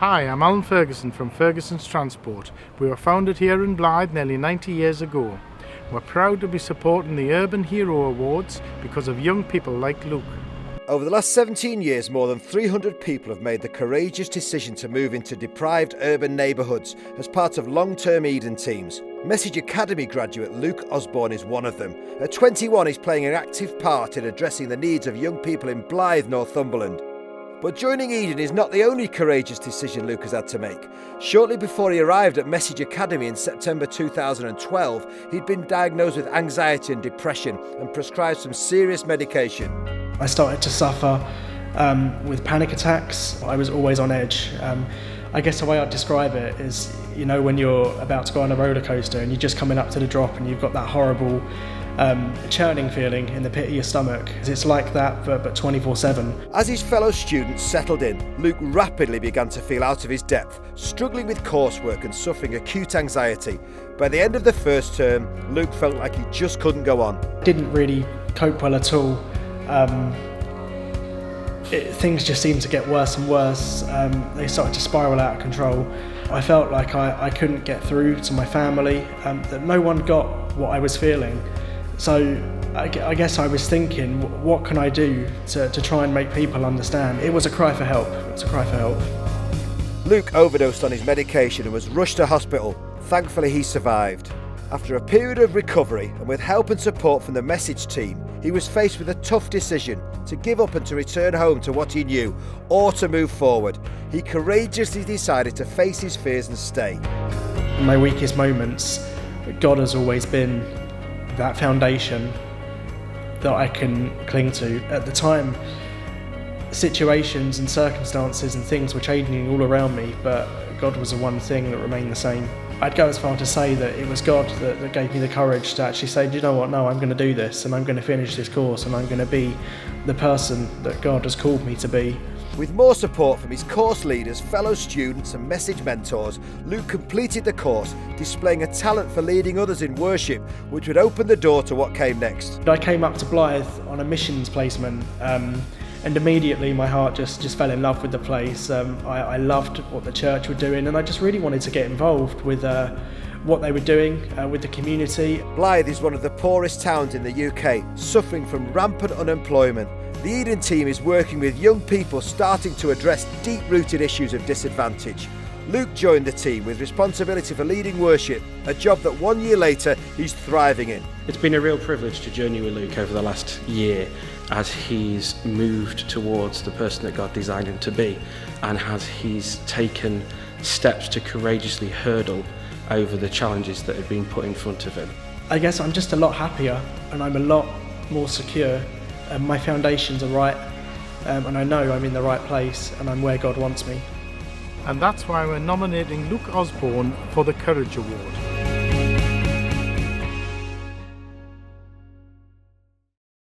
Hi, I'm Alan Ferguson from Ferguson's Transport. We were founded here in Blythe nearly 90 years ago. We're proud to be supporting the Urban Hero Awards because of young people like Luke. Over the last 17 years, more than 300 people have made the courageous decision to move into deprived urban neighbourhoods as part of long-term Eden teams. Message Academy graduate Luke Osborne is one of them. At 21, he's playing an active part in addressing the needs of young people in Blythe, Northumberland. But joining Eden is not the only courageous decision Luke has had to make. Shortly before he arrived at Message Academy in September 2012, he'd been diagnosed with anxiety and depression and prescribed some serious medication. I started to suffer with panic attacks. I was always on edge. I guess the way I'd describe it is, you know, when you're about to go on a roller coaster and you're just coming up to the drop and you've got that horrible churning feeling in the pit of your stomach. It's like that, but 24/7. As his fellow students settled in, Luke rapidly began to feel out of his depth, struggling with coursework and suffering acute anxiety. By the end of the first term, Luke felt like he just couldn't go on. Didn't really cope well at all. Things just seemed to get worse and worse. They started to spiral out of control. I felt like I couldn't get through to my family, that no one got what I was feeling. So I guess I was thinking, what can I do to try and make people understand? It was a cry for help. It was a cry for help. Luke overdosed on his medication and was rushed to hospital. Thankfully, he survived. After a period of recovery and with help and support from the Message team, he was faced with a tough decision to give up and to return home to what he knew, or to move forward. He courageously decided to face his fears and stay. In my weakest moments, God has always been that foundation that I can cling to. At the time, situations and circumstances and things were changing all around me, but God was the one thing that remained the same. I'd go as far to say that it was God that gave me the courage to actually say, do you know what, no, I'm going to do this and I'm going to finish this course and I'm going to be the person that God has called me to be. With more support from his course leaders, fellow students and Message mentors, Luke completed the course, displaying a talent for leading others in worship, which would open the door to what came next. I came up to Blythe on a missions placement, and immediately my heart just fell in love with the place. I loved what the church were doing, and I just really wanted to get involved with what they were doing with the community. Blythe is one of the poorest towns in the UK, suffering from rampant unemployment. The Eden team is working with young people starting to address deep-rooted issues of disadvantage. Luke joined the team with responsibility for leading worship, a job that 1 year later he's thriving in. It's been a real privilege to journey with Luke over the last year as he's moved towards the person that God designed him to be, and as he's taken steps to courageously hurdle over the challenges that have been put in front of him. I guess I'm just a lot happier and I'm a lot more secure. My foundations are right, and I know I'm in the right place and I'm where God wants me. And that's why we're nominating Luke Osborne for the Courage Award.